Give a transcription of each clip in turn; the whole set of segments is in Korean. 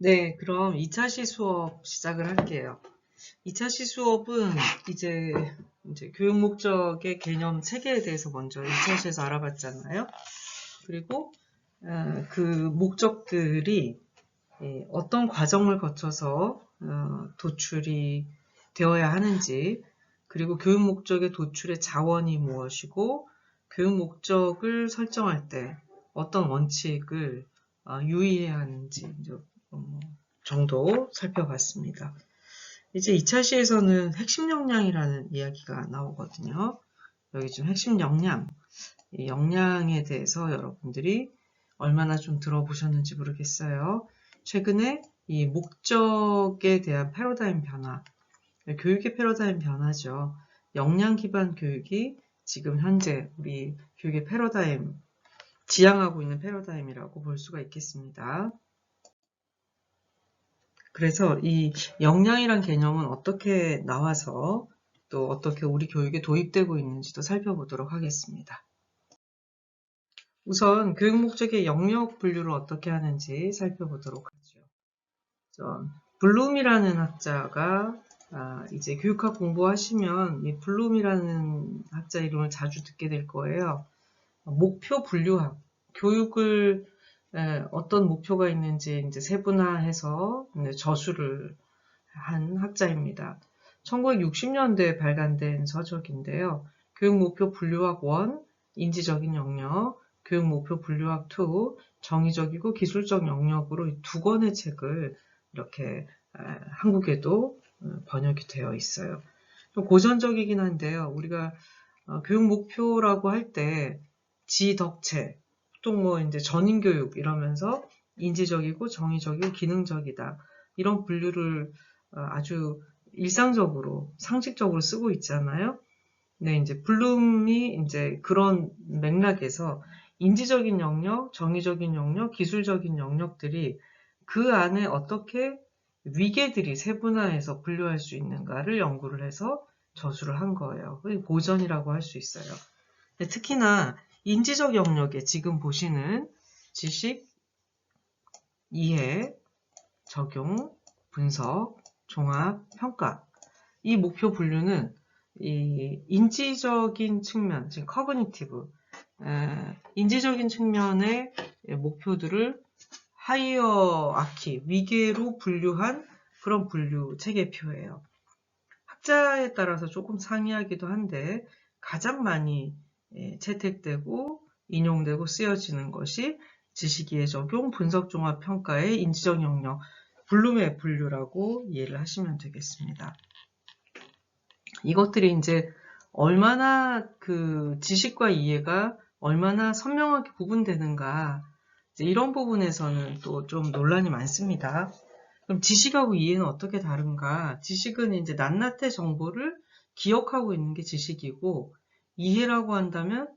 네, 그럼 2차시 수업 시작을 할게요. 2차시 수업은 이제 교육 목적의 개념 체계에 대해서 먼저 2차시에서 알아봤잖아요. 그리고 그 목적들이 어떤 과정을 거쳐서 도출이 되어야 하는지, 그리고 교육 목적의 도출의 자원이 무엇이고, 교육 목적을 설정할 때 어떤 원칙을 유의해야 하는지 정도 살펴봤습니다. 이제 2차 시에서는 핵심 역량이라는 이야기가 나오거든요. 여기 좀 핵심 역량, 이 역량에 대해서 여러분들이 얼마나 좀 들어보셨는지 모르겠어요. 최근에 이 목적에 대한 패러다임 변화, 교육의 패러다임 변화죠. 역량 기반 교육이 지금 현재 우리 교육의 패러다임, 지향하고 있는 패러다임이라고 볼 수가 있겠습니다. 그래서 이 역량이란 개념은 어떻게 나와서 또 어떻게 우리 교육에 도입되고 있는지도 살펴보도록 하겠습니다. 우선 교육 목적의 영역 분류를 어떻게 하는지 살펴보도록 하죠. 블룸이라는 학자가 이제 교육학 공부하시면 이 블룸이라는 학자 이름을 자주 듣게 될 거예요. 목표 분류학, 교육을 어떤 목표가 있는지 이제 세분화해서 저술을 한 학자입니다. 1960년대에 발간된 서적인데요. 교육 목표 분류학 1, 인지적인 영역, 교육 목표 분류학 2, 정의적이고 기술적 영역으로 두 권의 책을 이렇게 한국에도 번역이 되어 있어요. 좀 고전적이긴 한데요. 우리가 교육 목표라고 할 때 지덕체, 보통 뭐 이제 전인교육 이러면서 인지적이고 정의적이고 기능적이다. 이런 분류를 아주 일상적으로, 상식적으로 쓰고 있잖아요. 네, 이제 블룸이 이제 그런 맥락에서 인지적인 영역, 정의적인 영역, 기술적인 영역들이 그 안에 어떻게 위계들이 세분화해서 분류할 수 있는가를 연구를 해서 저술을 한 거예요. 그게 고전이라고 할 수 있어요. 특히나 인지적 영역에 지금 보시는 지식, 이해, 적용, 분석, 종합, 평가. 이 목표 분류는 이 인지적인 측면, 즉 커그니티브, 인지적인 측면의 목표들을 하이어아키, 위계로 분류한 그런 분류 체계표예요. 학자에 따라서 조금 상이하기도 한데 가장 많이 채택되고 인용되고 쓰여지는 것이 지식이해 적용, 분석, 종합, 평가의 인지적 영역, 블룸의 분류라고 이해를 하시면 되겠습니다. 이것들이 이제 얼마나 그 지식과 이해가 얼마나 선명하게 구분되는가, 이런 부분에서는 또 좀 논란이 많습니다. 그럼 지식하고 이해는 어떻게 다른가? 지식은 이제 낱낱의 정보를 기억하고 있는 게 지식이고, 이해라고 한다면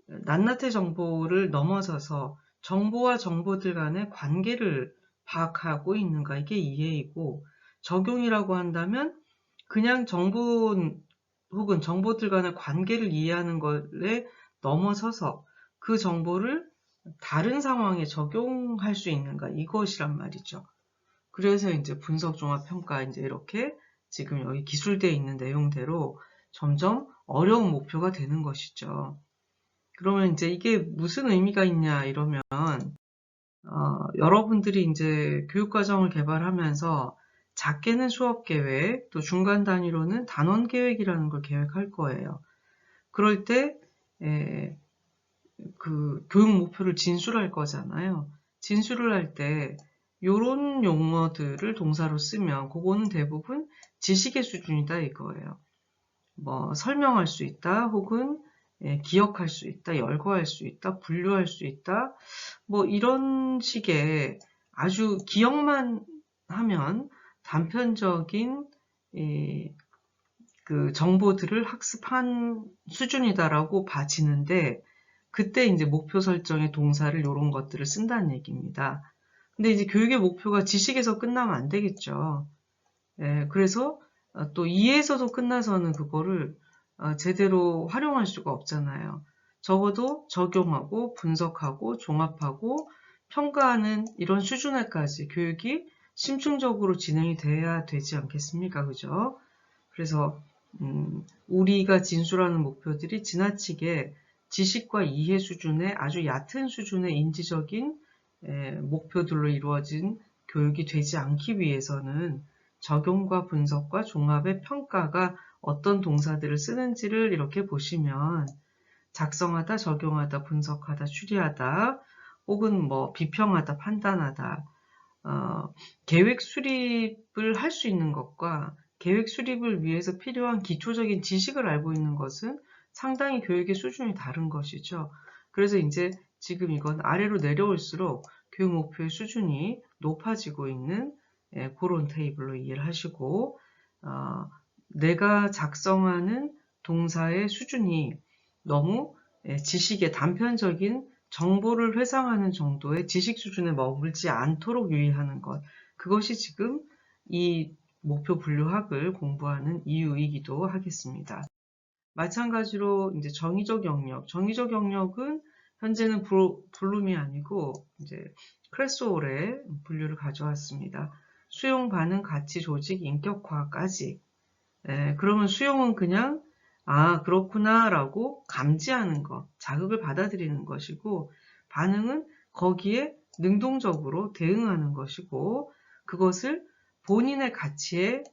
낱낱의 정보를 넘어서서 정보와 정보들 간의 관계를 파악하고 있는가, 이게 이해이고, 적용이라고 한다면 그냥 정보 혹은 정보들 간의 관계를 이해하는 것에 넘어서서 그 정보를 다른 상황에 적용할 수 있는가, 이것이란 말이죠. 그래서 이제 분석, 종합, 평가, 이제 이렇게 지금 여기 기술되어 있는 내용대로 점점 어려운 목표가 되는 것이죠. 그러면 이제 이게 무슨 의미가 있냐 이러면 여러분들이 이제 교육과정을 개발하면서 작게는 수업 계획, 또 중간 단위로는 단원 계획이라는 걸 계획할 거예요. 그럴 때 그 교육 목표를 진술할 거잖아요. 진술을 할 때 요런 용어들을 동사로 쓰면 그거는 대부분 지식의 수준이다 이거예요. 뭐 설명할 수 있다, 혹은 기억할 수 있다, 열거할 수 있다, 분류할 수 있다, 뭐 이런 식의 아주 기억만 하면 단편적인 그 정보들을 학습한 수준이다라고 봐지는데, 그때 이제 목표 설정의 동사를 이런 것들을 쓴다는 얘기입니다. 근데 이제 교육의 목표가 지식에서 끝나면 안 되겠죠. 그래서 또 이해에서도 끝나서는 그거를 제대로 활용할 수가 없잖아요. 적어도 적용하고 분석하고 종합하고 평가하는 이런 수준에까지 교육이 심층적으로 진행이 돼야 되지 않겠습니까? 그죠? 그래서 우리가 진술하는 목표들이 지나치게 지식과 이해 수준의 아주 얕은 수준의 인지적인 목표들로 이루어진 교육이 되지 않기 위해서는 적용과 분석과 종합의 평가가 어떤 동사들을 쓰는지를 이렇게 보시면 작성하다, 적용하다, 분석하다, 추리하다, 혹은 뭐 비평하다, 판단하다, 계획 수립을 할 수 있는 것과 계획 수립을 위해서 필요한 기초적인 지식을 알고 있는 것은 상당히 교육의 수준이 다른 것이죠. 그래서 이제 지금 이건 아래로 내려올수록 교육 목표의 수준이 높아지고 있는 그런 테이블로 이해를 하시고, 내가 작성하는 동사의 수준이 너무 지식의 단편적인 정보를 회상하는 정도의 지식 수준에 머물지 않도록 유의하는 것. 그것이 지금 이 목표 분류학을 공부하는 이유이기도 하겠습니다. 마찬가지로 이제 정의적 영역은 현재는 블룸이 아니고 이제 크레스홀의 분류를 가져왔습니다. 수용, 반응, 가치, 조직, 인격화까지. 그러면 수용은 그냥 그렇구나 라고 감지하는 것, 자극을 받아들이는 것이고, 반응은 거기에 능동적으로 대응하는 것이고, 그것을 본인의 가치에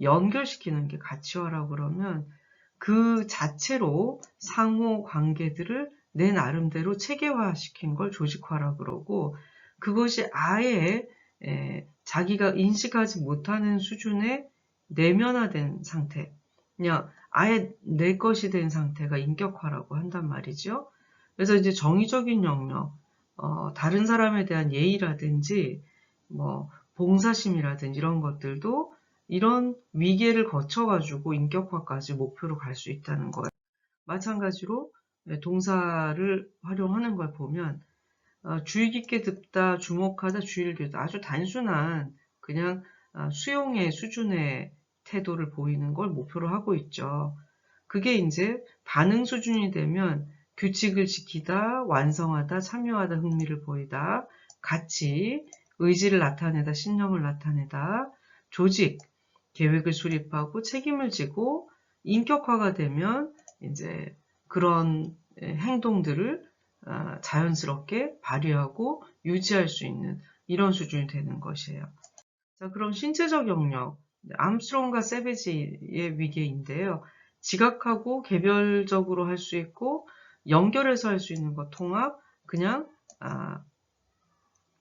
연결시키는 게 가치화라고 그러면 그 자체로 상호 관계들을 내 나름대로 체계화시킨 걸 조직화라고 그러고, 그것이 아예 자기가 인식하지 못하는 수준의 내면화된 상태, 그냥 아예 내 것이 된 상태가 인격화라고 한단 말이죠. 그래서 이제 정의적인 영역, 다른 사람에 대한 예의라든지 뭐 봉사심이라든지 이런 것들도 이런 위계를 거쳐가지고 인격화까지 목표로 갈 수 있다는 거예요. 마찬가지로 동사를 활용하는 걸 보면 주의 깊게 듣다, 주목하다, 주의를 기울이다, 아주 단순한 그냥 수용의 수준의 태도를 보이는 걸 목표로 하고 있죠. 그게 이제 반응 수준이 되면 규칙을 지키다, 완성하다, 참여하다, 흥미를 보이다, 가치, 의지를 나타내다, 신념을 나타내다, 조직, 계획을 수립하고 책임을 지고, 인격화가 되면 이제 그런 행동들을 자연스럽게 발휘하고 유지할 수 있는 이런 수준이 되는 것이에요. 자, 그럼 신체적 영역, 암스트롱과 세베지의 위계인데요. 지각하고 개별적으로 할 수 있고 연결해서 할 수 있는 것 통합, 그냥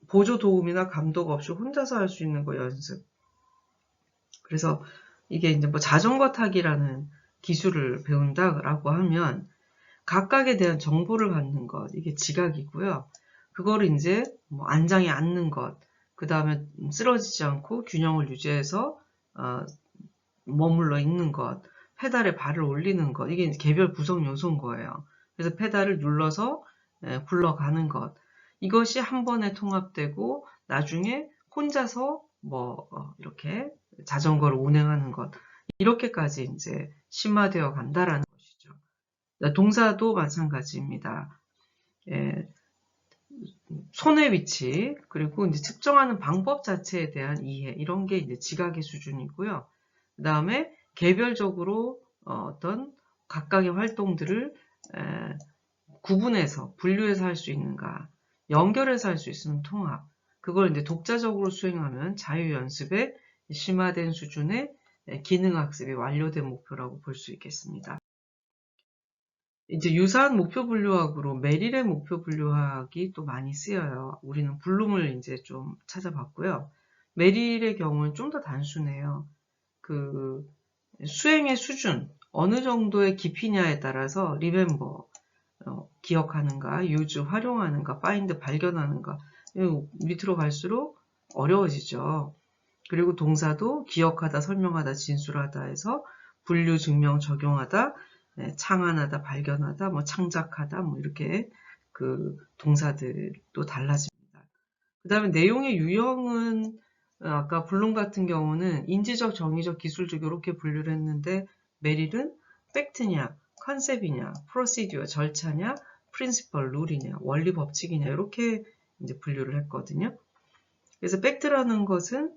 보조 도움이나 감독 없이 혼자서 할 수 있는 거 연습. 그래서 이게 이제 뭐 자전거 타기라는 기술을 배운다라고 하면 각각에 대한 정보를 받는 것, 이게 지각이고요. 그거를 이제 뭐 안장에 앉는 것, 그 다음에 쓰러지지 않고 균형을 유지해서 머물러 있는 것, 페달에 발을 올리는 것, 이게 개별 구성 요소인 거예요. 그래서 페달을 눌러서 굴러가는 것, 이것이 한 번에 통합되고 나중에 혼자서 뭐 이렇게 자전거를 운행하는 것, 이렇게까지 이제 심화되어 간다라는 것이죠. 동사도 마찬가지입니다. 손의 위치, 그리고 이제 측정하는 방법 자체에 대한 이해, 이런 게 이제 지각의 수준이고요. 그 다음에 개별적으로 어떤 각각의 활동들을 구분해서, 분류해서 할 수 있는가, 연결해서 할 수 있으면 통합, 그걸 이제 독자적으로 수행하면 자유연습의 심화된 수준의 기능학습이 완료된 목표라고 볼 수 있겠습니다. 이제 유사한 목표 분류학으로 메릴의 목표 분류학이 또 많이 쓰여요. 우리는 블룸을 이제 좀 찾아봤고요. 메릴의 경우는 좀 더 단순해요. 그 수행의 수준, 어느 정도의 깊이냐에 따라서 리멤버, 기억하는가, 유즈, 활용하는가, 파인드, 발견하는가, 밑으로 갈수록 어려워지죠. 그리고 동사도 기억하다, 설명하다, 진술하다 해서 분류, 증명, 적용하다, 창안하다, 발견하다, 뭐 창작하다, 뭐 이렇게 그 동사들도 달라집니다. 그 다음에 내용의 유형은 아까 블룸 같은 경우는 인지적, 정의적, 기술적 이렇게 분류를 했는데 메릴은 팩트냐, 컨셉이냐, 프로시디어, 절차냐, 프린시펄, 룰이냐, 원리 법칙이냐 이렇게 이제 분류를 했거든요. 그래서 팩트라는 것은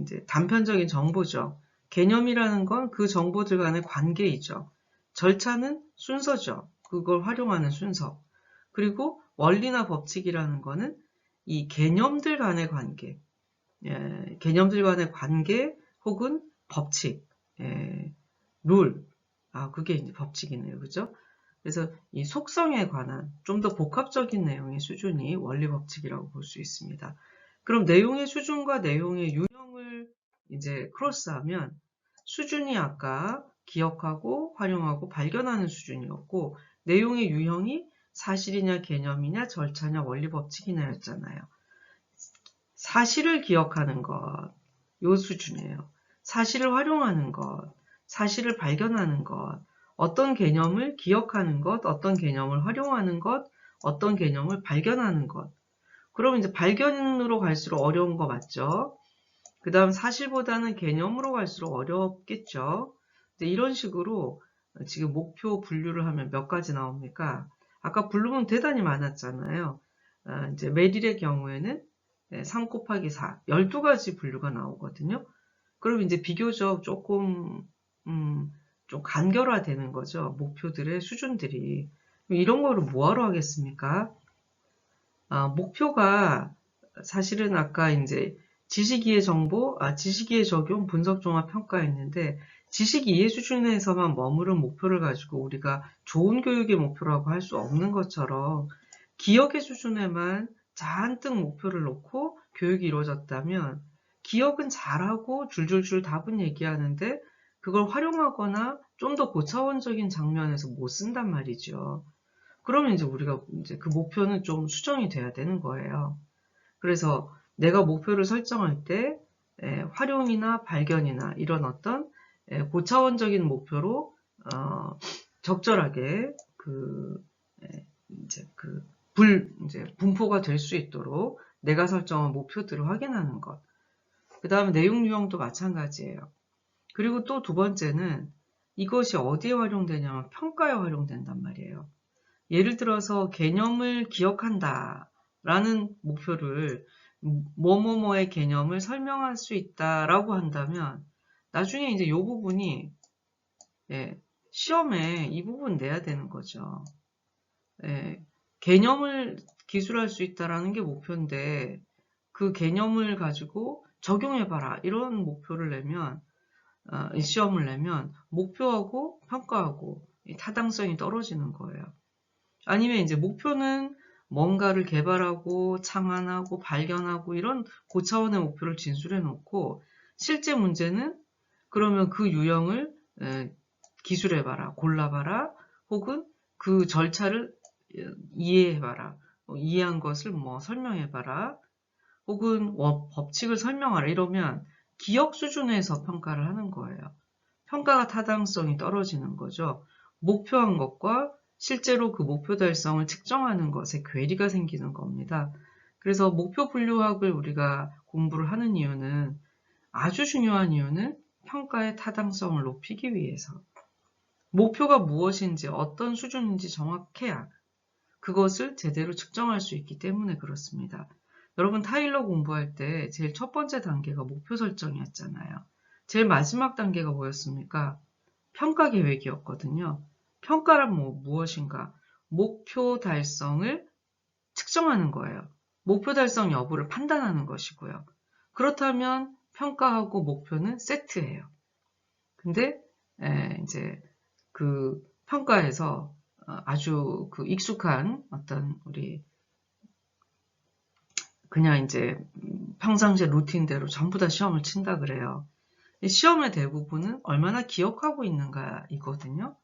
이제 단편적인 정보죠. 개념이라는 건 그 정보들 간의 관계이죠. 절차는 순서죠. 그걸 활용하는 순서. 그리고 원리나 법칙이라는 거는 이 개념들 간의 관계, 개념들 간의 관계 혹은 법칙, 룰, 그게 이제 법칙이네요. 그죠? 그래서 이 속성에 관한 좀 더 복합적인 내용의 수준이 원리 법칙이라고 볼 수 있습니다. 그럼 내용의 수준과 내용의 유형을 이제 크로스하면 수준이 아까 기억하고 활용하고 발견하는 수준이었고 내용의 유형이 사실이냐 개념이냐 절차냐 원리 법칙이냐였잖아요. 사실을 기억하는 것, 요 수준이에요. 사실을 활용하는 것, 사실을 발견하는 것, 어떤 개념을 기억하는 것, 어떤 개념을 활용하는 것, 어떤 개념을 발견하는 것. 그럼 이제 발견으로 갈수록 어려운 거 맞죠? 그 다음 사실보다는 개념으로 갈수록 어렵겠죠? 이런 식으로 지금 목표 분류를 하면 몇 가지 나옵니까? 아까 블룸은 대단히 많았잖아요. 이제 메릴의 경우에는 3 곱하기 4, 12가지 분류가 나오거든요. 그럼 이제 비교적 조금, 좀 간결화되는 거죠. 목표들의 수준들이. 이런 거를 뭐하러 하겠습니까? 목표가 사실은 아까 이제 지식이해 정보, 지식이해 적용, 분석, 종합, 평가했는데 지식 이해 수준에서만 머무른 목표를 가지고 우리가 좋은 교육의 목표라고 할 수 없는 것처럼 기억의 수준에만 잔뜩 목표를 놓고 교육이 이루어졌다면 기억은 잘하고 줄줄줄 답은 얘기하는데 그걸 활용하거나 좀 더 고차원적인 장면에서 못 쓴단 말이죠. 그러면 이제 우리가 이제 그 목표는 좀 수정이 돼야 되는 거예요. 그래서 내가 목표를 설정할 때 활용이나 발견이나 이런 어떤 고차원적인 목표로 적절하게 이제 분포가 될 수 있도록 내가 설정한 목표들을 확인하는 것. 그 다음에 내용 유형도 마찬가지예요. 그리고 또 두 번째는 이것이 어디에 활용되냐면 평가에 활용된단 말이에요. 예를 들어서 개념을 기억한다 라는 목표를 뭐뭐뭐의 개념을 설명할 수 있다라고 한다면 나중에 이제 이 부분이 시험에 이 부분 내야 되는 거죠. 개념을 기술할 수 있다라는 게 목표인데 그 개념을 가지고 적용해봐라 이런 목표를 내면 시험을 내면 목표하고 평가하고 타당성이 떨어지는 거예요. 아니면 이제 목표는 뭔가를 개발하고 창안하고 발견하고 이런 고차원의 목표를 진술해 놓고 실제 문제는 그러면 그 유형을 기술해봐라, 골라봐라, 혹은 그 절차를 이해해봐라, 이해한 것을 설명해봐라, 혹은 법칙을 설명하라 이러면 기억 수준에서 평가를 하는 거예요. 평가가 타당성이 떨어지는 거죠. 목표한 것과 실제로 그 목표 달성을 측정하는 것에 괴리가 생기는 겁니다. 그래서 목표 분류학을 우리가 공부를 하는 이유는 아주 중요한 이유는 평가의 타당성을 높이기 위해서 목표가 무엇인지 어떤 수준인지 정확해야 그것을 제대로 측정할 수 있기 때문에 그렇습니다. 여러분 타일러 공부할 때 제일 첫 번째 단계가 목표 설정이었잖아요. 제일 마지막 단계가 뭐였습니까? 평가 계획이었거든요. 평가란 무엇인가? 목표 달성을 측정하는 거예요. 목표 달성 여부를 판단하는 것이고요. 그렇다면 평가하고 목표는 세트예요. 근데 이제 그 평가에서 아주 그 익숙한 어떤 우리 그냥 이제 평상시에 루틴대로 전부 다 시험을 친다 그래요. 시험의 대부분은 얼마나 기억하고 있는가이거든요.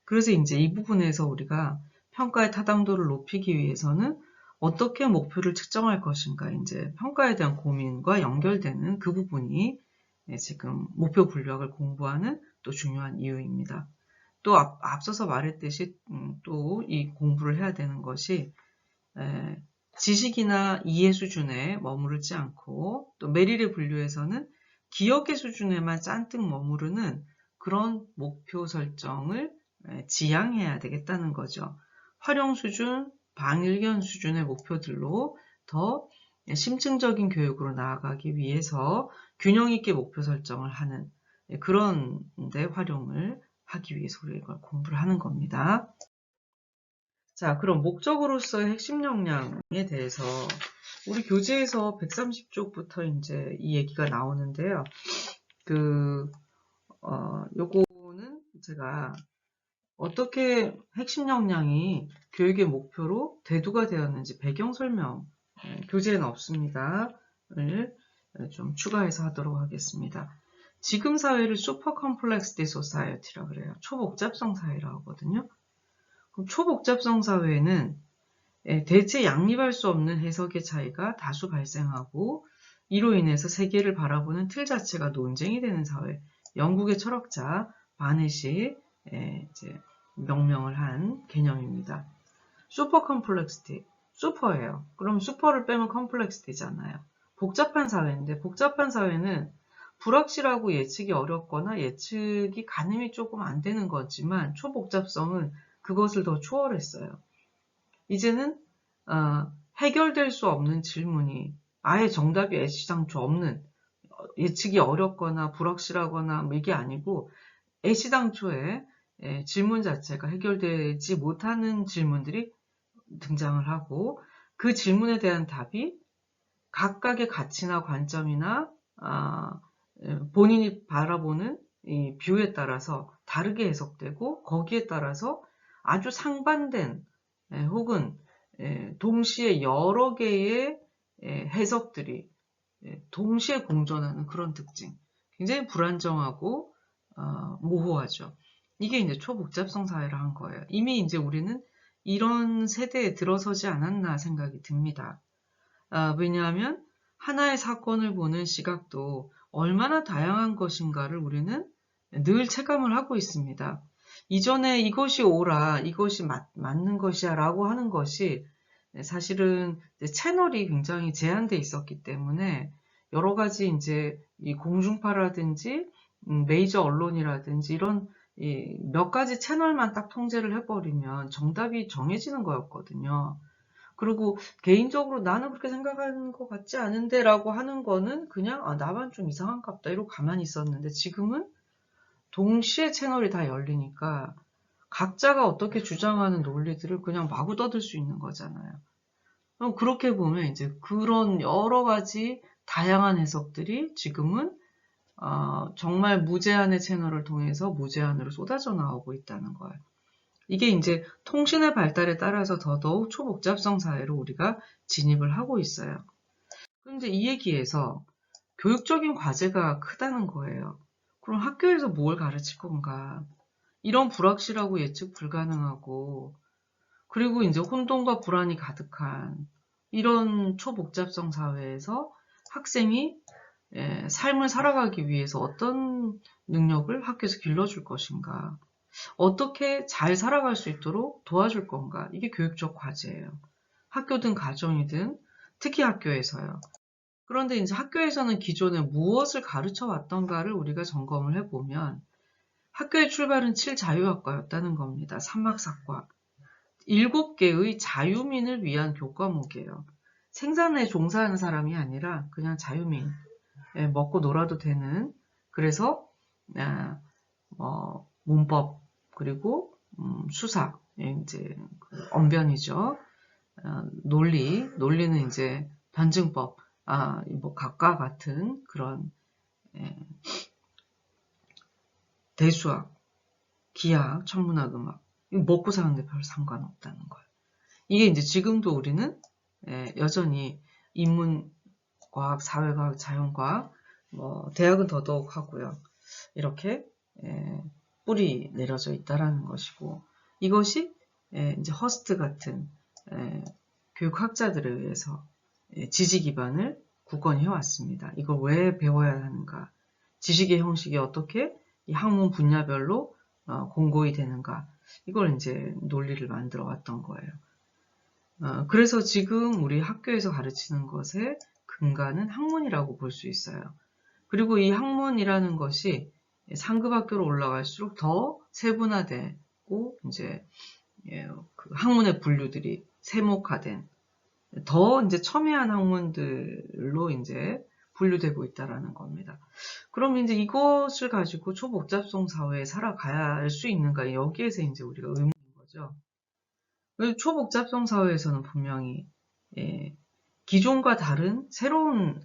그래서 이제 이 부분에서 우리가 평가의 타당도를 높이기 위해서는 어떻게 목표를 측정할 것인가 이제 평가에 대한 고민과 연결되는 그 부분이 지금 목표 분류학을 공부하는 또 중요한 이유입니다. 또 앞서서 말했듯이 또 이 공부를 해야 되는 것이 지식이나 이해 수준에 머무르지 않고 또 메릴의 분류에서는 기억의 수준에만 잔뜩 머무르는 그런 목표 설정을 지향해야 되겠다는 거죠. 활용 수준, 방일견 수준의 목표들로 더 심층적인 교육으로 나아가기 위해서 균형 있게 목표 설정을 하는 그런 데 활용을 하기 위해서 우리가 이걸 공부를 하는 겁니다. 자, 그럼 목적으로서의 핵심 역량에 대해서 우리 교재에서 130쪽부터 이제 이 얘기가 나오는데요. 요거는 제가 어떻게 핵심 역량이 교육의 목표로 대두가 되었는지 배경 설명 교재에는 없습니다. 좀 추가해서 하도록 하겠습니다. 지금 사회를 슈퍼 컴플렉스티 소사이어티라 그래요. 초복잡성 사회라고 하거든요. 그럼 초복잡성 사회에는 대체 양립할 수 없는 해석의 차이가 다수 발생하고 이로 인해서 세계를 바라보는 틀 자체가 논쟁이 되는 사회. 영국의 철학자 바넷이 이제 명명을 한 개념입니다. 슈퍼 컴플렉시티, 슈퍼예요. 그럼 슈퍼를 빼면 컴플렉시티잖아요. 복잡한 사회인데 복잡한 사회는 불확실하고 예측이 어렵거나 예측이 가늠이 조금 안 되는 거지만 초복잡성은 그것을 더 초월했어요. 이제는 해결될 수 없는 질문이 아예 정답이 애시당초 없는 예측이 어렵거나 불확실하거나 뭐 이게 아니고 애시당초에 질문 자체가 해결되지 못하는 질문들이 등장을 하고 그 질문에 대한 답이 각각의 가치나 관점이나 본인이 바라보는 이 뷰에 따라서 다르게 해석되고 거기에 따라서 아주 상반된 혹은 동시에 여러 개의 해석들이 동시에 공존하는 그런 특징. 굉장히 불안정하고 모호하죠. 이게 이제 초복잡성 사회를 한 거예요. 이미 이제 우리는 이런 세대에 들어서지 않았나 생각이 듭니다. 왜냐하면 하나의 사건을 보는 시각도 얼마나 다양한 것인가를 우리는 늘 체감을 하고 있습니다. 이전에 이것이 옳아, 이것이 맞는 것이야 라고 하는 것이 사실은 채널이 굉장히 제한되어 있었기 때문에 여러 가지 이제 이 공중파라든지 메이저 언론이라든지 이런 몇 가지 채널만 딱 통제를 해버리면 정답이 정해지는 거였거든요. 그리고 개인적으로 나는 그렇게 생각하는 것 같지 않은데 라고 하는 거는 그냥 나만 좀 이상한갑다 이러고 가만히 있었는데 지금은 동시에 채널이 다 열리니까 각자가 어떻게 주장하는 논리들을 그냥 마구 떠들 수 있는 거잖아요. 그럼 그렇게 보면 이제 그런 여러 가지 다양한 해석들이 지금은 정말 무제한의 채널을 통해서 무제한으로 쏟아져 나오고 있다는 거예요. 이게 이제 통신의 발달에 따라서 더더욱 초복잡성 사회로 우리가 진입을 하고 있어요. 그런데 이 얘기에서 교육적인 과제가 크다는 거예요. 그럼 학교에서 뭘 가르칠 건가? 이런 불확실하고 예측 불가능하고 그리고 이제 혼돈과 불안이 가득한 이런 초복잡성 사회에서 학생이 삶을 살아가기 위해서 어떤 능력을 학교에서 길러줄 것인가? 어떻게 잘 살아갈 수 있도록 도와줄 건가? 이게 교육적 과제예요. 학교든 가정이든 특히 학교에서요. 그런데 이제 학교에서는 기존에 무엇을 가르쳐 왔던가를 우리가 점검을 해보면 학교의 출발은 7자유학과였다는 겁니다. 3학사과. 7개의 자유민을 위한 교과목이에요. 생산에 종사하는 사람이 아니라 그냥 자유민. 먹고 놀아도 되는. 그래서 문법 그리고 수사, 이제 언변이죠. 논리는 이제 변증법, 뭐 각과 같은 그런 대수학, 기하, 천문학, 음악 이거 먹고 사는데 별 상관없다는 거예요. 이게 이제 지금도 우리는 여전히 인문과학, 사회과학, 자연과학, 뭐 대학은 더더욱 하고요. 이렇게 뿌리 내려져 있다라는 것이고 이것이 이제 허스트 같은 교육학자들에 의해서 지지 기반을 굳건히 해왔습니다. 이걸 왜 배워야 하는가? 지식의 형식이 어떻게 이 학문 분야별로 공고히 되는가? 이걸 이제 논리를 만들어 왔던 거예요. 그래서 지금 우리 학교에서 가르치는 것의 근간은 학문이라고 볼 수 있어요. 그리고 이 학문이라는 것이 상급 학교로 올라갈수록 더 세분화돼 있고 이제 그 학문의 분류들이 세목화된 더 이제 첨예한 학문들로 이제 분류되고 있다라는 겁니다. 그럼 이제 이것을 가지고 초복잡성 사회에 살아가야 할 수 있는가? 여기에서 이제 우리가 의문인 거죠. 초복잡성 사회에서는 분명히 기존과 다른 새로운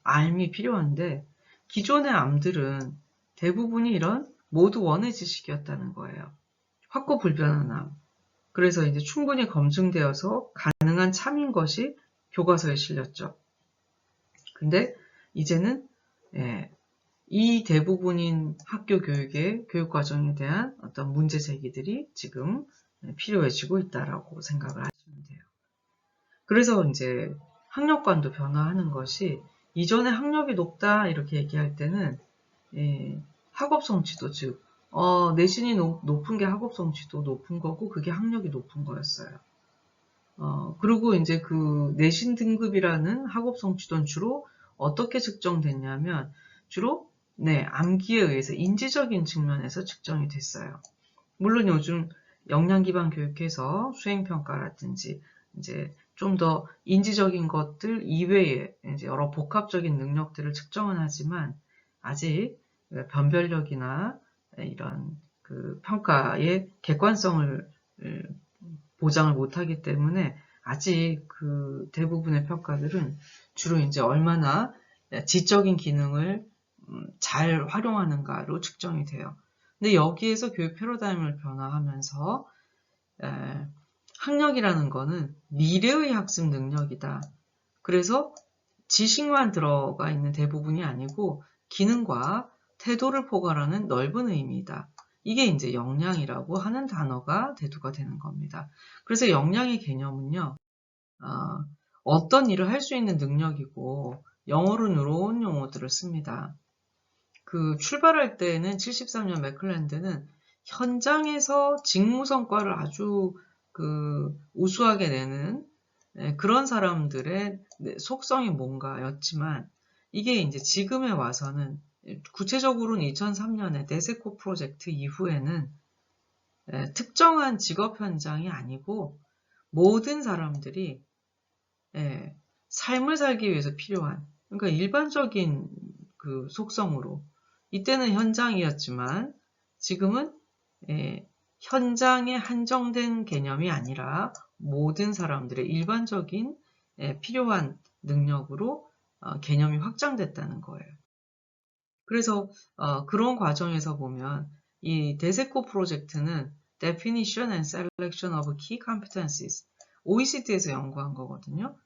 암이 필요한데 기존의 암들은 대부분이 이런 모두 원의 지식이었다는 거예요. 확고 불변한 암. 그래서 이제 충분히 검증되어서 가능한 참인 것이 교과서에 실렸죠. 근데 이제는 이 대부분인 학교 교육의 교육과정에 대한 어떤 문제 제기들이 지금 필요해지고 있다라고 생각을 하시면 돼요. 그래서 이제 학력관도 변화하는 것이 이전에 학력이 높다 이렇게 얘기할 때는 학업 성취도 즉 내신이 높은 게 학업 성취도 높은 거고 그게 학력이 높은 거였어요. 그리고 이제 그 내신 등급이라는 학업 성취도는 주로 어떻게 측정됐냐면 주로 암기에 의해서 인지적인 측면에서 측정이 됐어요. 물론 요즘 역량 기반 교육에서 수행평가라든지 이제 좀 더 인지적인 것들 이외에 이제 여러 복합적인 능력들을 측정은 하지만 아직 변별력이나 이런 그 평가의 객관성을 보장을 못하기 때문에 아직 그 대부분의 평가들은 주로 이제 얼마나 지적인 기능을 잘 활용하는가로 측정이 돼요. 근데 여기에서 교육 패러다임을 변화하면서 학력이라는 거는 미래의 학습 능력이다. 그래서 지식만 들어가 있는 대부분이 아니고 기능과 태도를 포괄하는 넓은 의미이다. 이게 이제 역량이라고 하는 단어가 대두가 되는 겁니다. 그래서 역량의 개념은요, 어떤 일을 할 수 있는 능력이고 영어로 누런 용어들을 씁니다. 그 출발할 때는 73년 맥클랜드는 현장에서 직무 성과를 아주 그 우수하게 내는 그런 사람들의 속성이 뭔가였지만 이게 이제 지금에 와서는 구체적으로는 2003년에 데세코 프로젝트 이후에는 특정한 직업 현장이 아니고 모든 사람들이 삶을 살기 위해서 필요한 그러니까 일반적인 그 속성으로 이때는 현장이었지만 지금은 현장에 한정된 개념이 아니라 모든 사람들의 일반적인 필요한 능력으로 개념이 확장됐다는 거예요. 그래서 그런 과정에서 보면 이 데세코 프로젝트는 Definition and Selection of Key Competencies OECD에서 연구한 거거든요.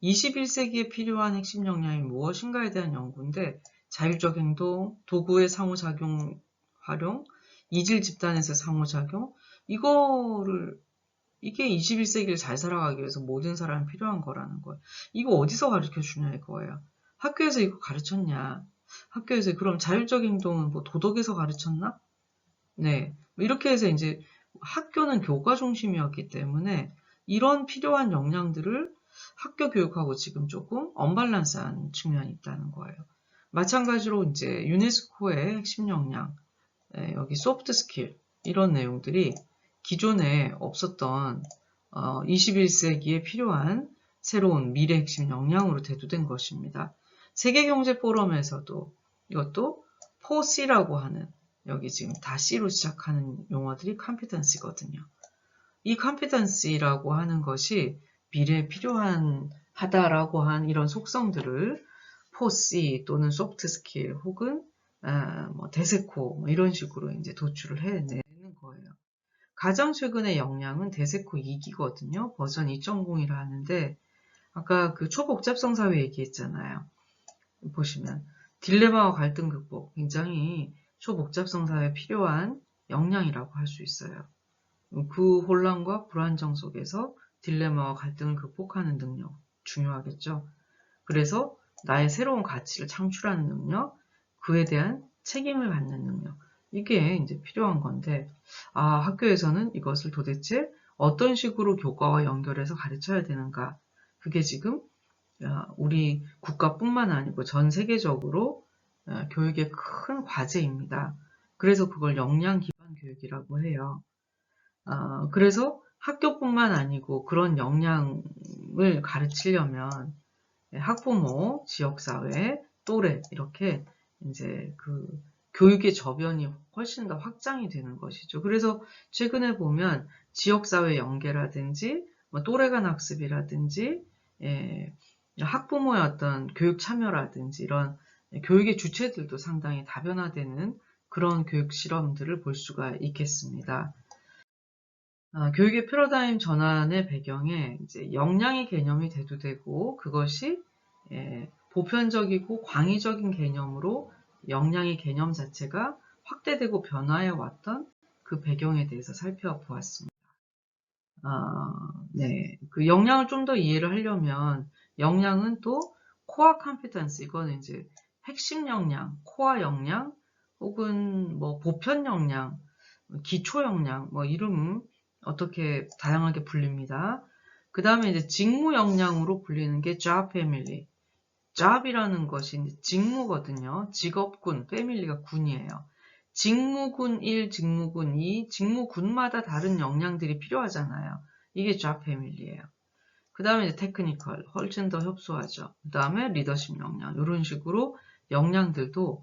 21세기에 필요한 핵심 역량이 무엇인가에 대한 연구인데 자율적 행동, 도구의 상호작용 활용, 이질 집단에서 상호작용 이게 21세기를 잘 살아가기 위해서 모든 사람이 필요한 거라는 거예요. 이거 어디서 가르쳐 주냐 이거예요. 학교에서 이거 가르쳤냐? 학교에서 그럼 자율적 행동은 뭐 도덕에서 가르쳤나? 네. 이렇게 해서 이제 학교는 교과 중심이었기 때문에 이런 필요한 역량들을 학교 교육하고 지금 조금 언밸런스한 측면이 있다는 거예요. 마찬가지로 이제 유네스코의 핵심 역량, 여기 소프트 스킬 이런 내용들이 기존에 없었던 21세기에 필요한 새로운 미래 핵심 역량으로 대두된 것입니다. 세계경제포럼에서도 이것도 4C라고 하는 여기 지금 다 C로 시작하는 용어들이 컴피턴시거든요. 이 컴피턴시라고 하는 것이 미래에 필요한 하다라고 한 이런 속성들을 4C 또는 소프트 스킬 혹은 뭐 데세코 뭐 이런 식으로 이제 도출을 해내는 거예요. 가장 최근의 역량은 데세코 2기거든요. 버전 2.0이라 하는데 아까 그 초복잡성 사회 얘기했잖아요. 보시면 딜레마와 갈등 극복 굉장히 초복잡성 사회에 필요한 역량이라고 할 수 있어요. 그 혼란과 불안정 속에서 딜레마와 갈등을 극복하는 능력 중요하겠죠. 그래서 나의 새로운 가치를 창출하는 능력, 그에 대한 책임을 갖는 능력 이게 이제 필요한 건데 학교에서는 이것을 도대체 어떤 식으로 교과와 연결해서 가르쳐야 되는가 그게 지금 우리 국가뿐만 아니고 전 세계적으로 교육의 큰 과제입니다. 그래서 그걸 역량 기반 교육이라고 해요. 그래서 학교뿐만 아니고 그런 역량을 가르치려면 학부모, 지역사회, 또래 이렇게 이제 그 교육의 저변이 훨씬 더 확장이 되는 것이죠. 그래서 최근에 보면 지역사회 연계라든지 뭐 또래 간 학습이라든지 학부모의 어떤 교육 참여라든지 이런 교육의 주체들도 상당히 다변화되는 그런 교육 실험들을 볼 수가 있겠습니다. 교육의 패러다임 전환의 배경에 이제 역량의 개념이 대두되고 그것이 보편적이고 광의적인 개념으로 역량의 개념 자체가 확대되고 변화해 왔던 그 배경에 대해서 살펴보았습니다. 네. 그 역량을 좀 더 이해를 하려면 역량은 또 코어 컴피턴스 이거는 이제 핵심 역량, 코어 역량 혹은 뭐 보편 역량, 기초 역량 뭐 이름 어떻게 다양하게 불립니다. 그 다음에 이제 직무 역량으로 불리는 게 job family. job이라는 것이 직무거든요. 직업군, family가 군이에요. 직무군 1, 직무군 2, 직무군마다 다른 역량들이 필요하잖아요. 이게 job family예요. 그 다음에 이제 테크니컬, 훨씬 더 협소하죠. 그 다음에 리더십 역량, 이런 식으로 역량들도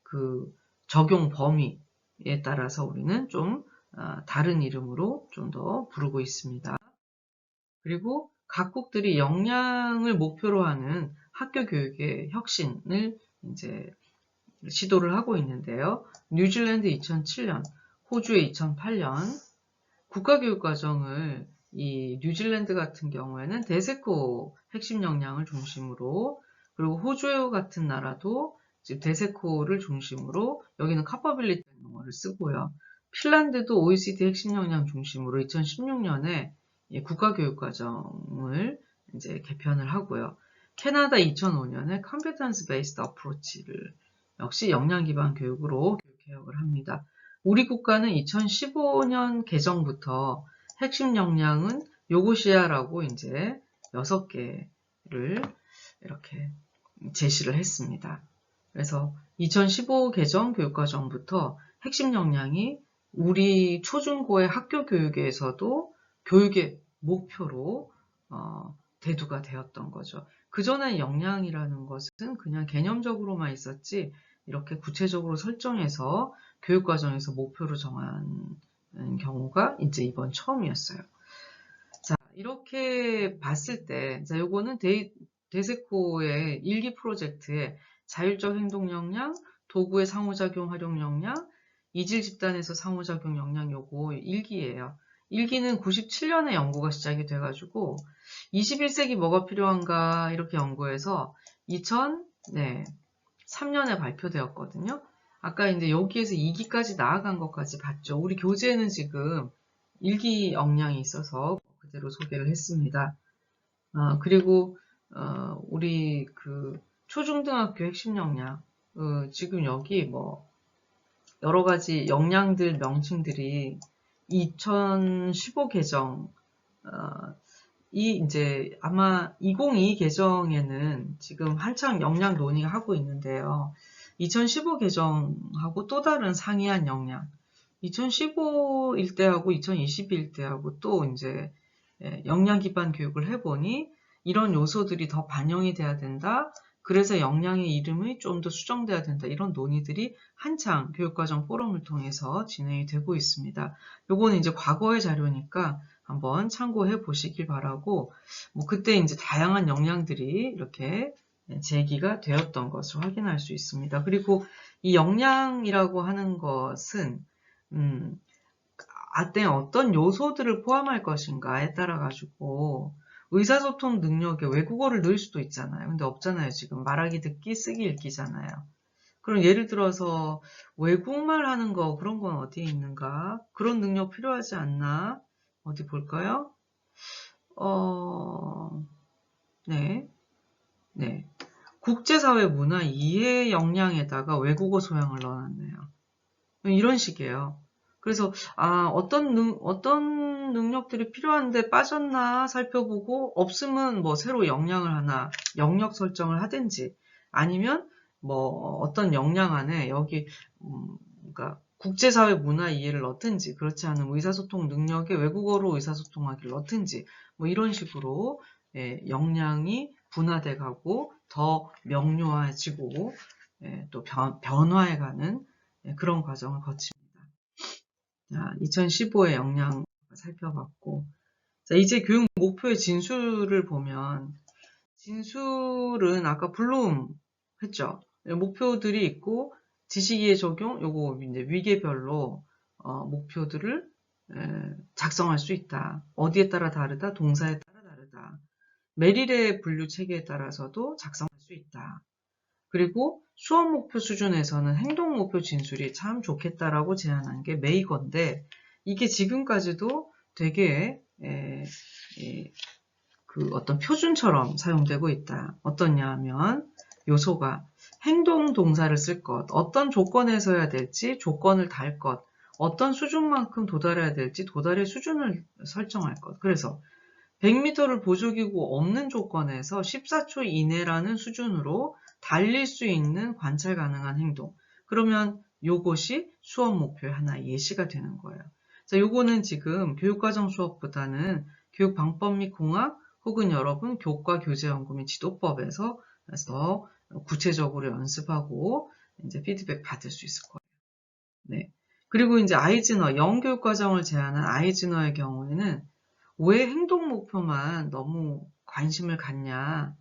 그 적용 범위에 따라서 우리는 좀 다른 이름으로 좀 더 부르고 있습니다. 그리고 각국들이 역량을 목표로 하는 학교 교육의 혁신을 이제 시도를 하고 있는데요. 뉴질랜드 2007년, 호주에 2008년 국가교육과정을 이 뉴질랜드 같은 경우에는 데세코 핵심 역량을 중심으로 그리고 호주 같은 나라도 지금 데세코를 중심으로 여기는 카퍼빌리티 용어를 쓰고요. 핀란드도 OECD 핵심 역량 중심으로 2016년에 국가교육과정을 이제 개편을 하고요. 캐나다 2005년에 Competence Based Approach를 역시 역량 기반 교육으로 교육 개혁을 합니다. 우리 국가는 2015년 개정부터 핵심 역량은 요것이야라고 이제 6개를 이렇게 제시를 했습니다. 그래서 2015 개정 교육과정부터 핵심 역량이 우리 초중고의 학교 교육에서도 교육의 목표로 대두가 되었던 거죠. 그전에 역량이라는 것은 그냥 개념적으로만 있었지 이렇게 구체적으로 설정해서 교육과정에서 목표로 정하는 경우가 이제 이번 처음이었어요. 자, 이렇게 봤을 때, 자, 요거는 데세코의 일기 프로젝트의 자율적 행동 역량, 도구의 상호작용 활용 역량, 이질 집단에서 상호작용 역량 요거 일기예요. 일기는 97년에 연구가 시작이 돼가지고 21세기 뭐가 필요한가 이렇게 연구해서 2003년에 발표되었거든요. 아까 이제 여기에서 2기까지 나아간 것까지 봤죠. 우리 교재에는 지금 1기 역량이 있어서 그대로 소개를 했습니다. 그리고 우리 그 초중등학교 핵심 역량 지금 여기 뭐 여러 가지 역량들 명칭들이 2015 개정 이 이제 아마 2022 개정에는 지금 한창 역량 논의가 하고 있는데요. 2015 개정하고 또 다른 상이한 역량 2015일 때하고 2021일 때하고 또 이제 역량 기반 교육을 해보니 이런 요소들이 더 반영이 돼야 된다. 그래서 역량의 이름이 좀 더 수정돼야 된다. 이런 논의들이 한창 교육과정 포럼을 통해서 진행이 되고 있습니다. 요거는 이제 과거의 자료니까 한번 참고해 보시길 바라고, 뭐 그때 이제 다양한 역량들이 이렇게 제기가 되었던 것을 확인할 수 있습니다. 그리고 이 역량이라고 하는 것은 어떤 요소들을 포함할 것인가에 따라 가지고 의사소통 능력에 외국어를 넣을 수도 있잖아요. 근데 없잖아요. 지금 말하기, 듣기, 쓰기, 읽기잖아요. 그럼 예를 들어서 외국말 하는 거 그런 건 어디에 있는가? 그런 능력 필요하지 않나? 어디 볼까요? 네. 국제사회 문화 이해 역량에다가 외국어 소양을 넣어놨네요. 이런 식이에요. 그래서 어떤 능력들이 필요한데 빠졌나 살펴보고 없으면 뭐 새로 역량을 하나 영역 설정을 하든지 아니면 뭐 어떤 역량 안에 여기 그러니까 국제사회 문화 이해를 넣든지 그렇지 않은 의사소통 능력에 외국어로 의사소통하기를 넣든지 뭐 이런 식으로 역량이 분화돼 가고 더 명료해지고 또 변화해가는 그런 과정을 거칩니다. 2015의 역량 살펴봤고, 자, 이제 교육 목표의 진술을 보면, 진술은 아까 블룸 했죠. 목표들이 있고 지식이해 적용, 요거 이제 위계별로 목표들을 작성할 수 있다. 어디에 따라 다르다, 동사에 따라 다르다. 메릴의 분류 체계에 따라서도 작성할 수 있다. 그리고 수업 목표 수준에서는 행동 목표 진술이 참 좋겠다라고 제안한 게 메이건데, 이게 지금까지도 되게 그 어떤 표준처럼 사용되고 있다. 어떠냐 하면 요소가 행동 동사를 쓸 것, 어떤 조건에서 해야 될지 조건을 달 것, 어떤 수준만큼 도달해야 될지 도달의 수준을 설정할 것. 그래서 100m를 보조기구 없는 조건에서 14초 이내라는 수준으로 달릴 수 있는 관찰 가능한 행동. 그러면 요것이 수업 목표의 하나의 예시가 되는 거예요. 자, 요거는 지금 교육과정 수업보다는 교육 방법 및 공학 혹은 여러분 교과 교재 연구 및 지도법에서 더 구체적으로 연습하고 이제 피드백 받을 수 있을 거예요. 네. 그리고 이제 아이즈너, 영교육과정을 제안한 아이즈너의 경우에는 왜 행동 목표만 너무 관심을 갖냐?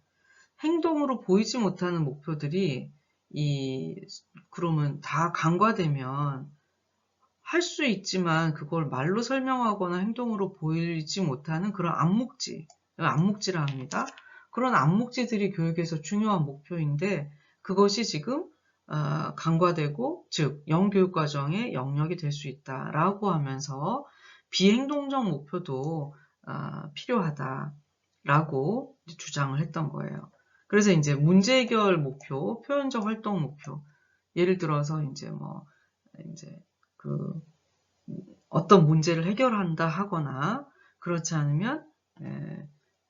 행동으로 보이지 못하는 목표들이 그러면 다 간과되면 할 수 있지만 그걸 말로 설명하거나 행동으로 보이지 못하는 그런 암묵지라 합니다. 그런 암묵지들이 교육에서 중요한 목표인데 그것이 지금 간과되고 즉 영교육과정의 영역이 될 수 있다라고 하면서 비행동적 목표도 필요하다라고 주장을 했던 거예요. 그래서 이제 문제 해결 목표, 표현적 활동 목표, 예를 들어서 이제 어떤 문제를 해결한다 하거나 그렇지 않으면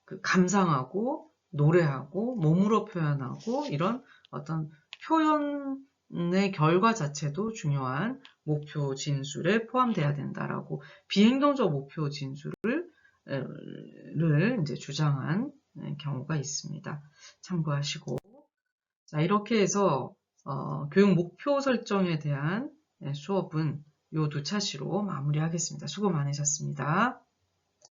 그 감상하고 노래하고 몸으로 표현하고 이런 어떤 표현의 결과 자체도 중요한 목표 진술에 포함돼야 된다라고 비행동적 목표 진술을 이제 주장한 경우가 있습니다. 참고하시고, 자, 이렇게 해서 교육 목표 설정에 대한 수업은 요 두 차시로 마무리하겠습니다. 수고 많으셨습니다.